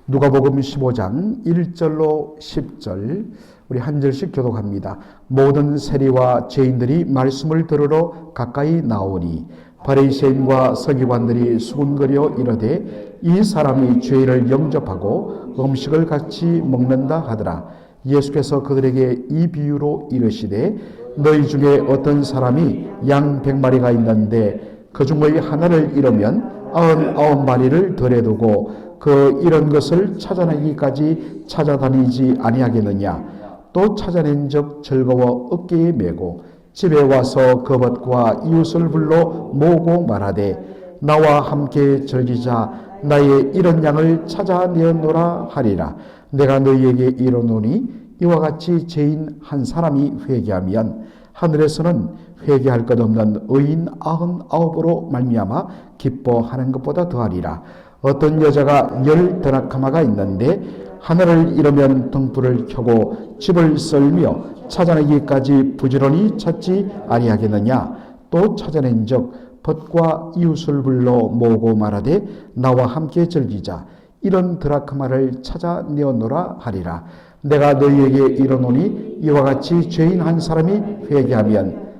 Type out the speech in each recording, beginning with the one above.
누가복음 15장 1절로 10절 우리 한 절씩 교독합니다. 모든 세리와 죄인들이 말씀을 들으러 가까이 나오니 바리새인과 서기관들이 수군거려 이르되 이 사람이 죄를 영접하고 음식을 같이 먹는다 하더라. 예수께서 그들에게 이 비유로 이르시되 너희 중에 어떤 사람이 양 100마리가 있는데 그 중의 하나를 잃으면 99마리를 덜에 두고 그 잃은 것을 찾아내기까지 찾아다니지 아니하겠느냐. 또 찾아낸 적 즐거워 어깨에 메고 집에 와서 그 벗과 이웃을 불러 모으고 말하되 나와 함께 즐기자. 나의 잃은 양을 찾아내었노라 하리라. 내가 너희에게 이르노니 이와 같이 죄인 한 사람이 회개하면 하늘에서는 회개할 것 없는 의인 99으로 말미암아 기뻐하는 것보다 더하리라. 어떤 여자가 10데나크마가 있는데 하나를 잃으면 등불을 켜고 집을 썰며 찾아내기까지 부지런히 찾지 아니하겠느냐. 또 찾아낸 적 벗과 이웃을 불러 모으고 말하되 나와 함께 즐기자. 이런 드라크마를 찾아내었노라 하리라. 내가 너희에게 이르노니 이와 같이 죄인 한 사람이 회개하면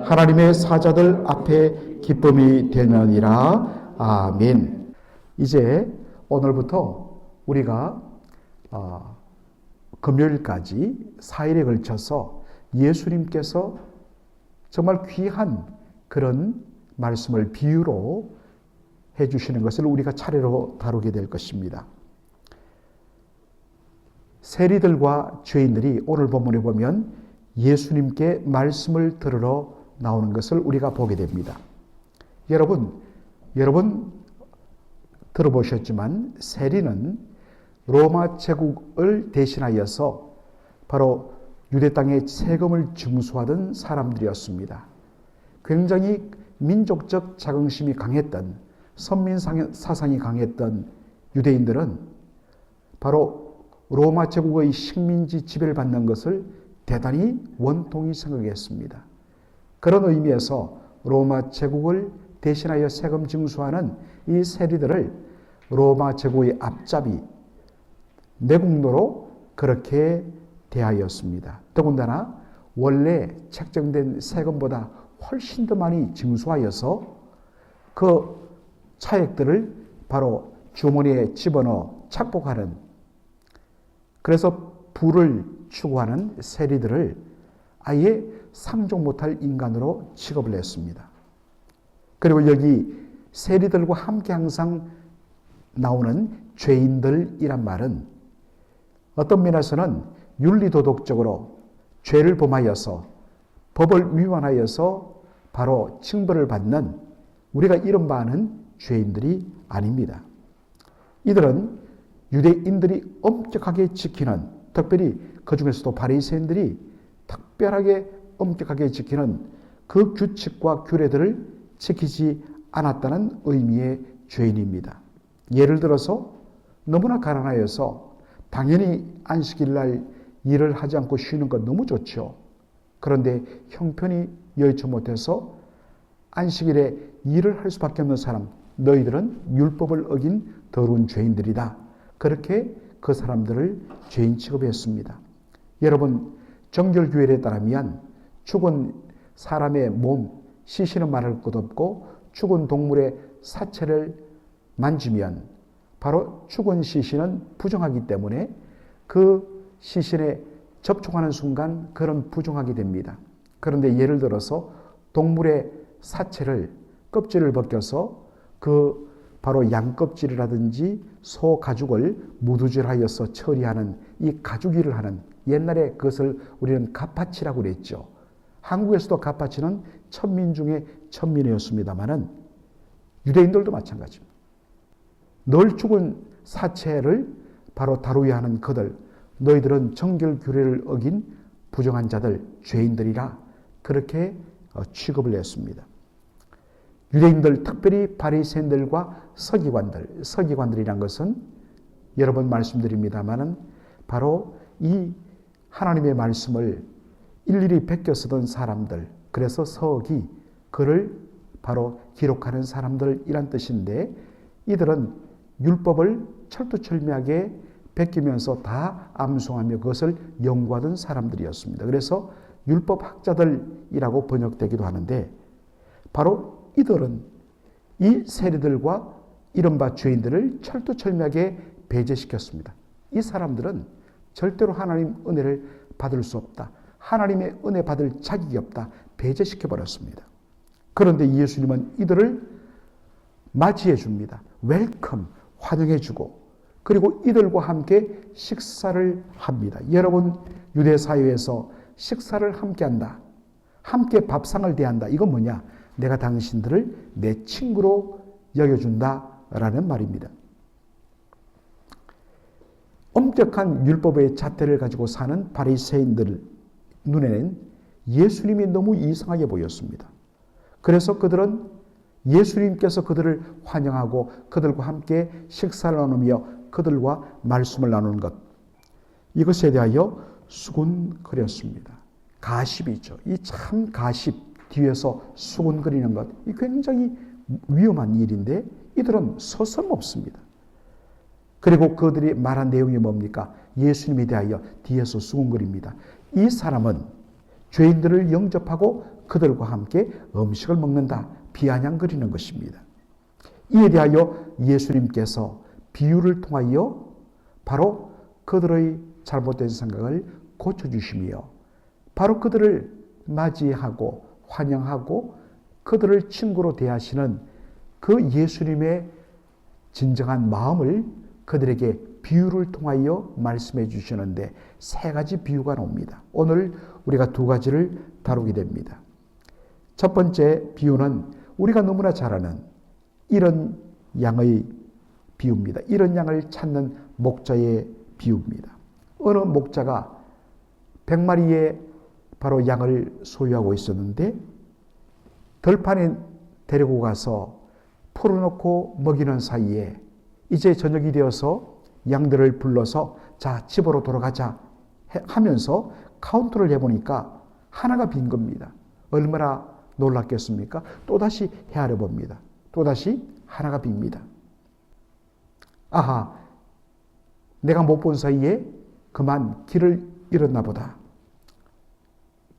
하나님의 사자들 앞에 기쁨이 되느니라. 아멘. 이제 오늘부터 우리가 금요일까지 4일에 걸쳐서 예수님께서 정말 귀한 그런 말씀을 비유로 해주시는 것을 우리가 차례로 다루게 될 것입니다. 세리들과 죄인들이 오늘 본문에 보면 예수님께 말씀을 들으러 나오는 것을 우리가 보게 됩니다. 여러분 들어보셨지만 세리는 로마 제국을 대신하여서 바로 유대 땅에 세금을 징수하던 사람들이었습니다. 굉장히 민족적 자긍심이 강했던 선민 사상이 강했던 유대인들은 바로 로마 제국의 식민지 지배를 받는 것을 대단히 원통이 생각했습니다. 그런 의미에서 로마 제국을 대신하여 세금 징수하는 이 세리들을 로마 제국의 앞잡이 내국노로 그렇게 대하였습니다. 더군다나 원래 책정된 세금보다 훨씬 더 많이 징수하여서 그 차액들을 바로 주머니에 집어넣어 착복하는, 그래서 부를 추구하는 세리들을 아예 상종 못할 인간으로 취급을 했습니다. 그리고 여기 세리들과 함께 항상 나오는 죄인들이란 말은 어떤 면에서는 윤리도덕적으로 죄를 범하여서 법을 위반하여서 바로 징벌을 받는 우리가 이른바 하는 죄인들이 아닙니다. 이들은 유대인들이 엄격하게 지키는, 특별히 그 중에서도 바리새인들이 특별하게 엄격하게 지키는 그 규칙과 규례들을 지키지 않았다는 의미의 죄인입니다. 예를 들어서 너무나 가난하여서 당연히 안식일 날 일을 하지 않고 쉬는 건 너무 좋죠. 그런데 형편이 여의치 못해서 안식일에 일을 할 수밖에 없는 사람, 너희들은 율법을 어긴 더러운 죄인들이다. 그렇게 그 사람들을 죄인 취급했습니다. 여러분, 정결규율에 따르면 죽은 사람의 몸, 시신은 말할 것 없고 죽은 동물의 사체를 만지면 바로 죽은 시신은 부정하기 때문에 그 시신에 접촉하는 순간 그런 부정하게 됩니다. 그런데 예를 들어서 동물의 사체를, 껍질을 벗겨서 그 바로 양껍질이라든지 소 가죽을 무두질하여서 처리하는 이 가죽일을 하는, 옛날에 그것을 우리는 가파치라고 그랬죠. 한국에서도 가파치는 천민 중에 천민이었습니다마는 유대인들도 마찬가지입니다. 늘 죽은 사체를 바로 다루어야 하는 그들, 너희들은 정결 규례를 어긴 부정한 자들, 죄인들이라 그렇게 취급을 했습니다. 유대인들, 특별히 바리새인들과 서기관들이란 것은 여러 번 말씀드립니다마는 바로 이 하나님의 말씀을 일일이 베껴 쓰던 사람들, 그래서 서기, 글을 바로 기록하는 사람들이란 뜻인데, 이들은 율법을 철두철미하게 베끼면서 다 암송하며 그것을 연구하던 사람들이었습니다. 그래서 율법학자들이라고 번역되기도 하는데, 바로 이들은 이 세리들과 이른바 죄인들을 철두철미하게 배제시켰습니다. 이 사람들은 절대로 하나님 은혜를 받을 수 없다, 하나님의 은혜 받을 자격이 없다, 배제시켜버렸습니다. 그런데 예수님은 이들을 맞이해 줍니다. 웰컴, 환영해주고, 그리고 이들과 함께 식사를 합니다. 여러분, 유대 사회에서 식사를 함께 한다, 함께 밥상을 대한다, 이건 뭐냐? 내가 당신들을 내 친구로 여겨준다라는 말입니다. 엄격한 율법의 잣대를 가지고 사는 바리새인들 눈에는 예수님이 너무 이상하게 보였습니다. 그래서 그들은 예수님께서 그들을 환영하고 그들과 함께 식사를 나누며 그들과 말씀을 나누는 것, 이것에 대하여 수군거렸습니다. 가십이죠. 이 참 가십, 뒤에서 수군거리는 것, 이 굉장히 위험한 일인데 이들은 서슴없습니다. 그리고 그들이 말한 내용이 뭡니까? 예수님에 대하여 뒤에서 수군거립니다. 이 사람은 죄인들을 영접하고 그들과 함께 음식을 먹는다, 비아냥거리는 것입니다. 이에 대하여 예수님께서 비유를 통하여 바로 그들의 잘못된 생각을 고쳐주시며 바로 그들을 맞이하고 환영하고 그들을 친구로 대하시는 그 예수님의 진정한 마음을 그들에게 비유를 통하여 말씀해 주시는데, 세 가지 비유가 나옵니다. 오늘 우리가 두 가지를 다루게 됩니다. 첫 번째 비유는 우리가 너무나 잘 아는 이런 양의 비유입니다. 이런 양을 찾는 목자의 비유입니다. 어느 목자가 100마리의 바로 양을 소유하고 있었는데 들판에 데리고 가서 풀어놓고 먹이는 사이에 이제 저녁이 되어서 양들을 불러서 자, 집으로 돌아가자 하면서 카운트를 해보니까 하나가 빈 겁니다. 얼마나 놀랐겠습니까? 또다시 헤아려 봅니다. 또다시 하나가 빕니다. 아하, 내가 못 본 사이에 그만 길을 잃었나 보다.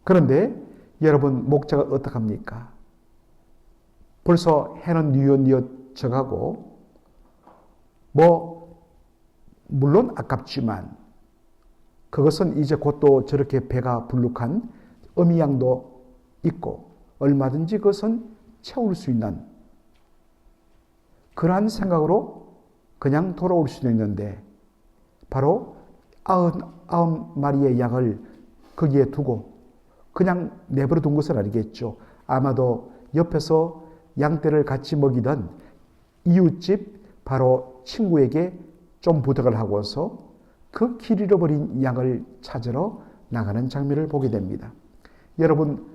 그런데 여러분, 목자가 어떡합니까? 벌써 해는 뉘엿뉘엿 져가고 물론 아깝지만 그것은 이제 곧 또 저렇게 배가 불룩한 어미양도 있고 얼마든지 그것은 채울 수 있는 그러한 생각으로 그냥 돌아올 수도 있는데, 바로 99마리의 양을 거기에 두고 그냥 내버려 둔 것은 아니겠죠. 아마도 옆에서 양떼를 같이 먹이던 이웃집 바로 친구에게 좀 부탁을 하고서 그 길 잃어버린 양을 찾으러 나가는 장면을 보게 됩니다. 여러분,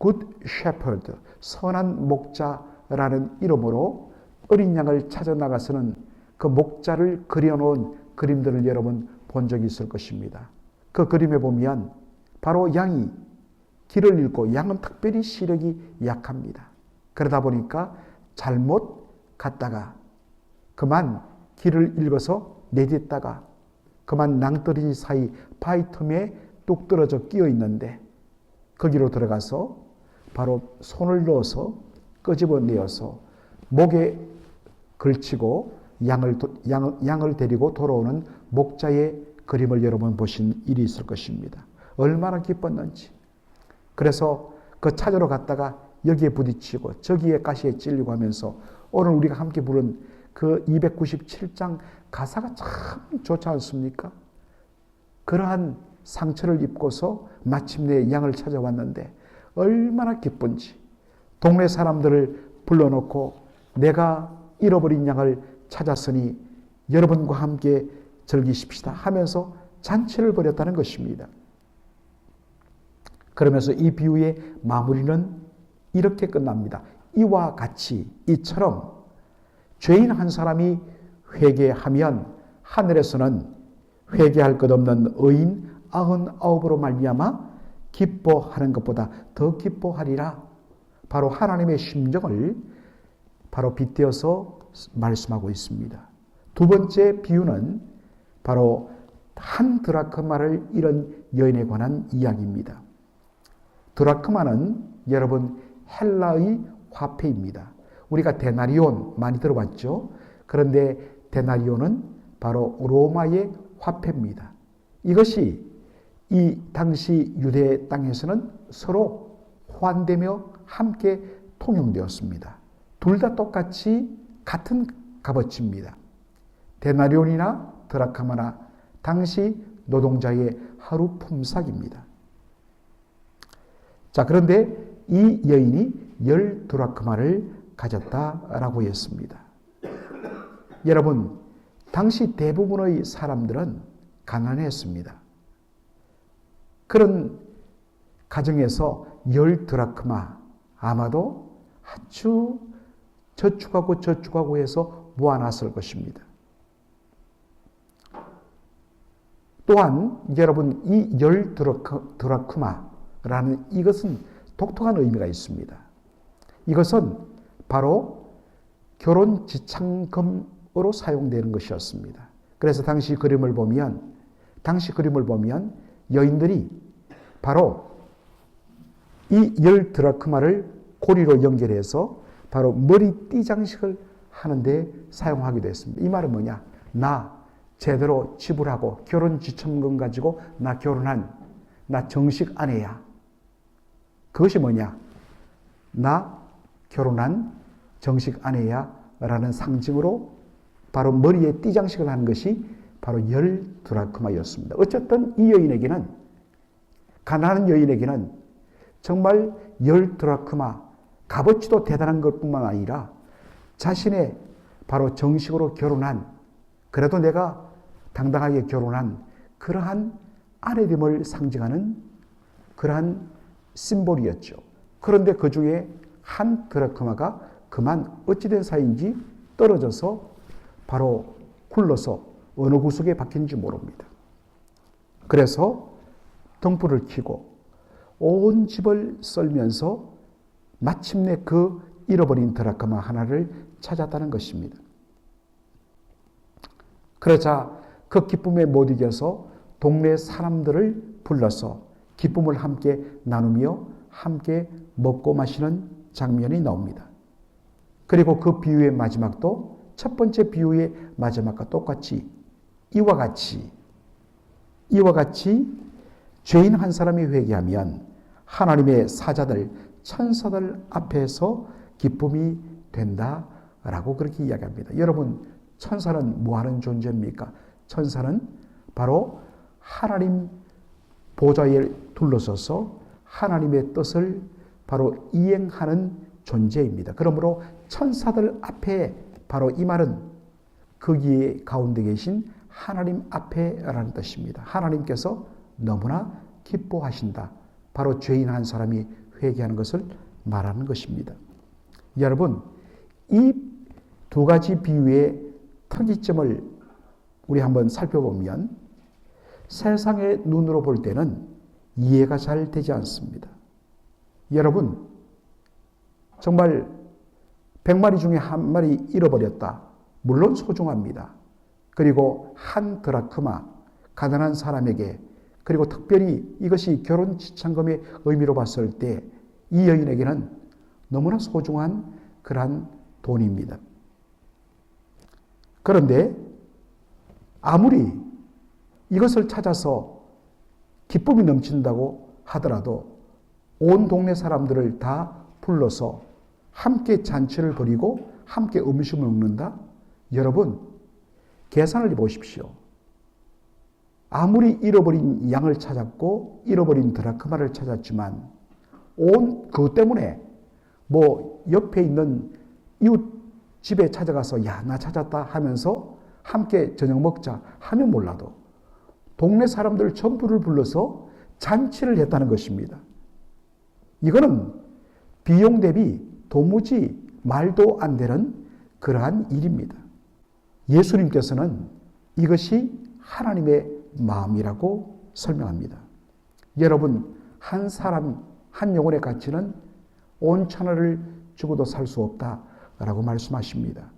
Good Shepherd, 선한 목자라는 이름으로 어린 양을 찾아 나가서는 그 목자를 그려놓은 그림들을 여러분 본 적이 있을 것입니다. 그 그림에 보면 바로 양이 길을 잃고, 양은 특별히 시력이 약합니다. 그러다 보니까 잘못 갔다가 그만 길을 잃어서 내딛다가 그만 낭떠러지 사이 바위 틈에 뚝 떨어져 끼어 있는데 거기로 들어가서 바로 손을 넣어서 끄집어내어서 목에 걸치고 양을 데리고 돌아오는 목자의 그림을 여러분 보신 일이 있을 것입니다. 얼마나 기뻤는지. 그래서 그 찾으러 갔다가 여기에 부딪히고 저기에 가시에 찔리고 하면서 오늘 우리가 함께 부른 그 297장 가사가 참 좋지 않습니까? 그러한 상처를 입고서 마침내 양을 찾아왔는데 얼마나 기쁜지, 동네 사람들을 불러놓고 내가 잃어버린 양을 찾았으니 여러분과 함께 즐기십시다 하면서 잔치를 벌였다는 것입니다. 그러면서 이 비유의 마무리는 이렇게 끝납니다. 이와 같이, 이처럼 죄인 한 사람이 회개하면 하늘에서는 회개할 것 없는 의인 99으로 말미암아 기뻐하는 것보다 더 기뻐하리라. 바로 하나님의 심정을 바로 빗대어서 말씀하고 있습니다. 두 번째 비유는 바로 한 드라크마를 잃은 여인에 관한 이야기입니다. 드라크마는 여러분 헬라의 화폐입니다. 우리가 데나리온 많이 들어봤죠? 그런데 데나리온은 바로 로마의 화폐입니다. 이것이 이 당시 유대 땅에서는 서로 호환되며 함께 통용되었습니다. 둘 다 똑같이 같은 값어치입니다. 데나리온이나 드라크마나 당시 노동자의 하루 품삯입니다. 자, 그런데 이 여인이 10드라크마를 가졌다라고 했습니다. 여러분, 당시 대부분의 사람들은 가난했습니다. 그런 가정에서 10드라크마, 아마도 아주 저축하고 해서 모아놨을 것입니다. 또한 여러분, 이 10드라크마라는 이것은 독특한 의미가 있습니다. 이것은 바로 결혼 지참금으로 사용되는 것이었습니다. 그래서 당시 그림을 보면 여인들이 바로 이 10드라크마를 고리로 연결해서 바로 머리띠 장식을 하는데 사용하기도 했습니다. 이 말은 뭐냐? 나 제대로 지불하고 결혼 지참금 가지고 나 결혼한, 나 정식 아내야. 그것이 뭐냐? 나 결혼한 정식 아내야 라는 상징으로 바로 머리에 띠장식을 하는 것이 바로 10드라크마였습니다. 어쨌든 이 여인에게는, 가난한 여인에게는 정말 10드라크마, 값어치도 대단한 것뿐만 아니라 자신의 바로 정식으로 결혼한, 그래도 내가 당당하게 결혼한 그러한 아내됨을 상징하는 그러한 심볼이었죠. 그런데 그 중에 한 드라크마가 그만 어찌된 사이인지 떨어져서 바로 굴러서 어느 구석에 박힌지 모릅니다. 그래서 등불을 켜고 온 집을 썰면서 마침내 그 잃어버린 드라크마 하나를 찾았다는 것입니다. 그러자 그 기쁨에 못 이겨서 동네 사람들을 불러서 기쁨을 함께 나누며 함께 먹고 마시는 장면이 나옵니다. 그리고 그 비유의 마지막도 첫 번째 비유의 마지막과 똑같이 이와 같이 죄인 한 사람이 회개하면 하나님의 사자들, 천사들 앞에서 기쁨이 된다라고 그렇게 이야기합니다. 여러분, 천사는 뭐하는 존재입니까? 천사는 바로 하나님 보좌에 둘러서서 하나님의 뜻을 바로 이행하는 존재입니다. 그러므로 천사들 앞에, 바로 이 말은 거기에 가운데 계신 하나님 앞에라는 뜻입니다. 하나님께서 너무나 기뻐하신다. 바로 죄인 한 사람이 회개하는 것을 말하는 것입니다. 여러분, 이 두 가지 비유의 특이점을 우리 한번 살펴보면 세상의 눈으로 볼 때는 이해가 잘 되지 않습니다. 여러분, 정말 100마리 중에 한 마리 잃어버렸다. 물론 소중합니다. 그리고 한 드라크마, 가난한 사람에게, 그리고 특별히 이것이 결혼 지참금의 의미로 봤을 때 이 여인에게는 너무나 소중한 그러한 돈입니다. 그런데 아무리 이것을 찾아서 기쁨이 넘친다고 하더라도 온 동네 사람들을 다 불러서 함께 잔치를 벌이고 함께 음식을 먹는다? 여러분, 계산을 해보십시오. 아무리 잃어버린 양을 찾았고 잃어버린 드라크마를 찾았지만 그것 때문에 옆에 있는 이웃 집에 찾아가서 야, 나 찾았다 하면서 함께 저녁 먹자 하면 몰라도 동네 사람들 전부를 불러서 잔치를 했다는 것입니다. 이거는 비용 대비 도무지 말도 안 되는 그러한 일입니다. 예수님께서는 이것이 하나님의 마음이라고 설명합니다. 여러분, 한 사람, 한 영혼의 가치는 온 천하를 주고도 살 수 없다라고 말씀하십니다.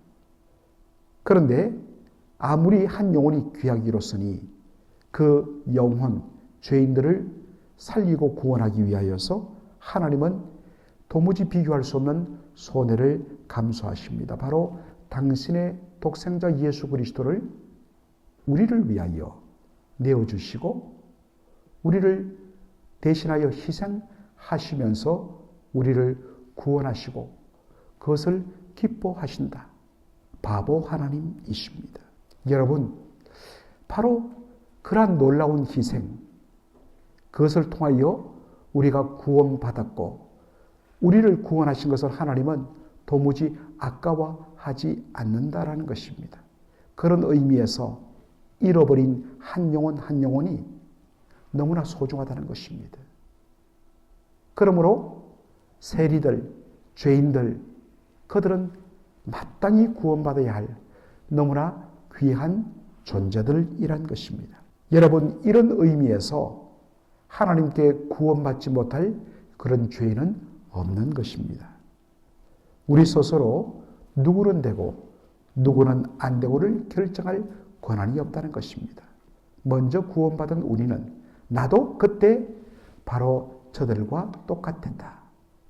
그런데 아무리 한 영혼이 귀하기로서니 그 영혼, 죄인들을 살리고 구원하기 위하여서 하나님은 도무지 비교할 수 없는 손해를 감수하십니다. 바로 당신의 독생자 예수 그리스도를 우리를 위하여 내어주시고 우리를 대신하여 희생하시면서 우리를 구원하시고 그것을 기뻐하신다. 바보 하나님이십니다. 여러분, 바로 그러한 놀라운 희생, 그것을 통하여 우리가 구원받았고 우리를 구원하신 것을 하나님은 도무지 아까워하지 않는다라는 것입니다. 그런 의미에서 잃어버린 한 영혼 한 영혼이 너무나 소중하다는 것입니다. 그러므로 세리들, 죄인들, 그들은 마땅히 구원받아야 할 너무나 귀한 존재들이란 것입니다. 여러분, 이런 의미에서 하나님께 구원받지 못할 그런 죄인은 없는 것입니다. 우리 스스로 누구는 되고 누구는 안 되고를 결정할 권한이 없다는 것입니다. 먼저 구원받은 우리는 나도 그때 바로 저들과 똑같았다.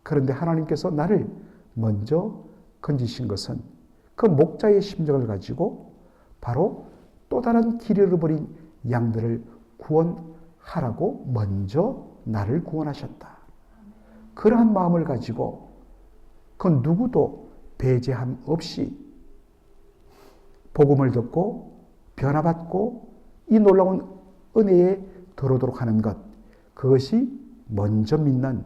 그런데 하나님께서 나를 먼저 건지신 것은 그 목자의 심정을 가지고 바로 또 다른 길 잃어버린 양들을 구원하라고 먼저 나를 구원하셨다. 그러한 마음을 가지고 그 누구도 배제함 없이 복음을 듣고 변화받고 이 놀라운 은혜에 들어오도록 하는 것, 그것이 먼저 믿는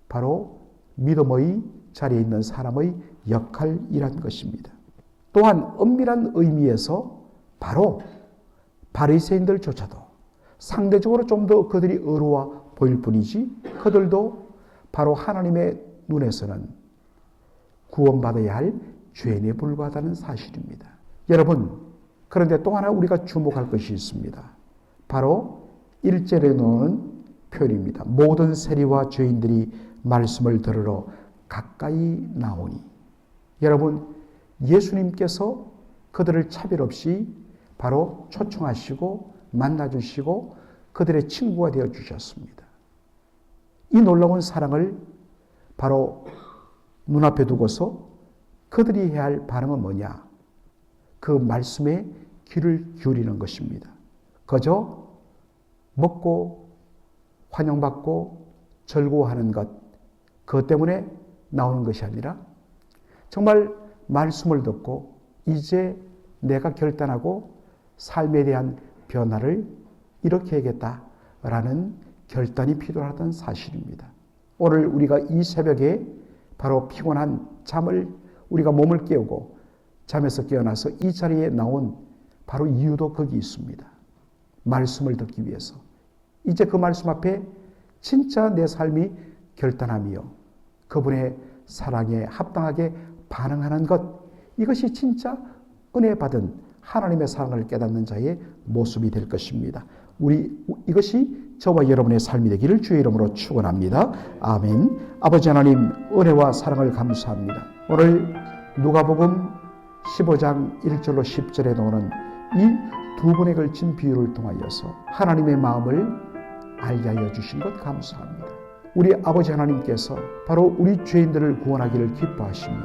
바로 믿음의 자리에 있는 사람의 역할이란 것입니다. 또한 엄밀한 의미에서 바로 바리새인들조차도 상대적으로 좀 더 그들이 의로워 보일 뿐이지 그들도 바로 하나님의 눈에서는 구원받아야 할 죄인에 불과하다는 사실입니다. 여러분, 그런데 또 하나 우리가 주목할 것이 있습니다. 바로 1절에 나오는 표현입니다. 모든 세리와 죄인들이 말씀을 들으러 가까이 나오니. 여러분, 예수님께서 그들을 차별 없이 바로 초청하시고 만나주시고 그들의 친구가 되어주셨습니다. 이 놀라운 사랑을 바로 눈앞에 두고서 그들이 해야 할 반응은 뭐냐? 그 말씀에 귀를 기울이는 것입니다. 그저 먹고 환영받고 즐거워하는 것, 그것 때문에 나오는 것이 아니라 정말 말씀을 듣고 이제 내가 결단하고 삶에 대한 변화를 이렇게 해야겠다라는 결단이 필요하다는 사실입니다. 오늘 우리가 이 새벽에 바로 피곤한 잠을 우리가 몸을 깨우고 잠에서 깨어나서 이 자리에 나온 바로 이유도 거기 있습니다. 말씀을 듣기 위해서. 이제 그 말씀 앞에 진짜 내 삶이 결단하며 그분의 사랑에 합당하게 반응하는 것, 이것이 진짜 은혜 받은 하나님의 사랑을 깨닫는 자의 모습이 될 것입니다. 이것이 저와 여러분의 삶이 되기를 주의 이름으로 축원합니다. 아멘. 아버지 하나님, 은혜와 사랑을 감사합니다. 오늘 누가복음 15장 1절로 10절에 나오는 이 두 번에 걸친 비유를 통하여서 하나님의 마음을 알게 하여 주신 것 감사합니다. 우리 아버지 하나님께서 바로 우리 죄인들을 구원하기를 기뻐하시며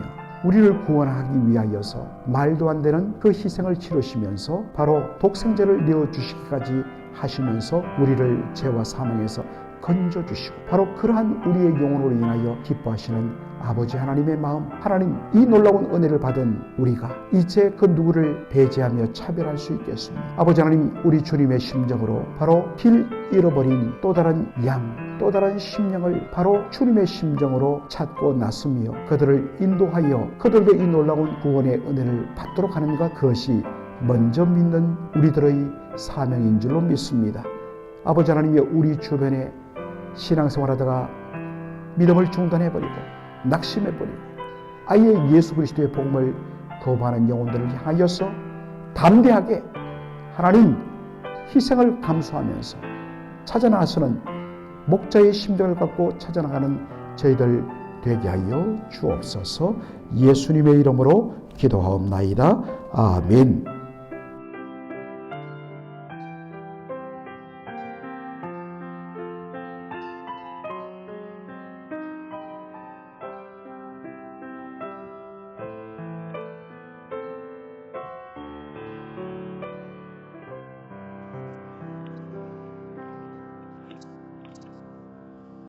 우리를 구원하기 위하여서 말도 안 되는 그 희생을 치르시면서 바로 독생자를 내어주시기까지 하시면서 우리를 죄와 사망에서 건져주시고 바로 그러한 우리의 영혼으로 인하여 기뻐하시는 아버지 하나님의 마음, 하나님, 이 놀라운 은혜를 받은 우리가 이제 그 누구를 배제하며 차별할 수 있겠습니다. 아버지 하나님, 우리 주님의 심정으로 바로 길 잃어버린 또 다른 양, 또 다른 심령을 바로 주님의 심정으로 찾고 나서며 그들을 인도하여 그들도 이 놀라운 구원의 은혜를 받도록 하는 것, 그것이 먼저 믿는 우리들의 사명인 줄로 믿습니다. 아버지 하나님이 우리 주변에 신앙생활하다가 믿음을 중단해버리고 낙심해버리고 아예 예수 그리스도의 복음을 거부하는 영혼들을 향하여서 담대하게 하나님 희생을 감수하면서 찾아나서는 목자의 심정을 갖고 찾아나가는 저희들 되게 하여 주옵소서. 예수님의 이름으로 기도하옵나이다. 아멘.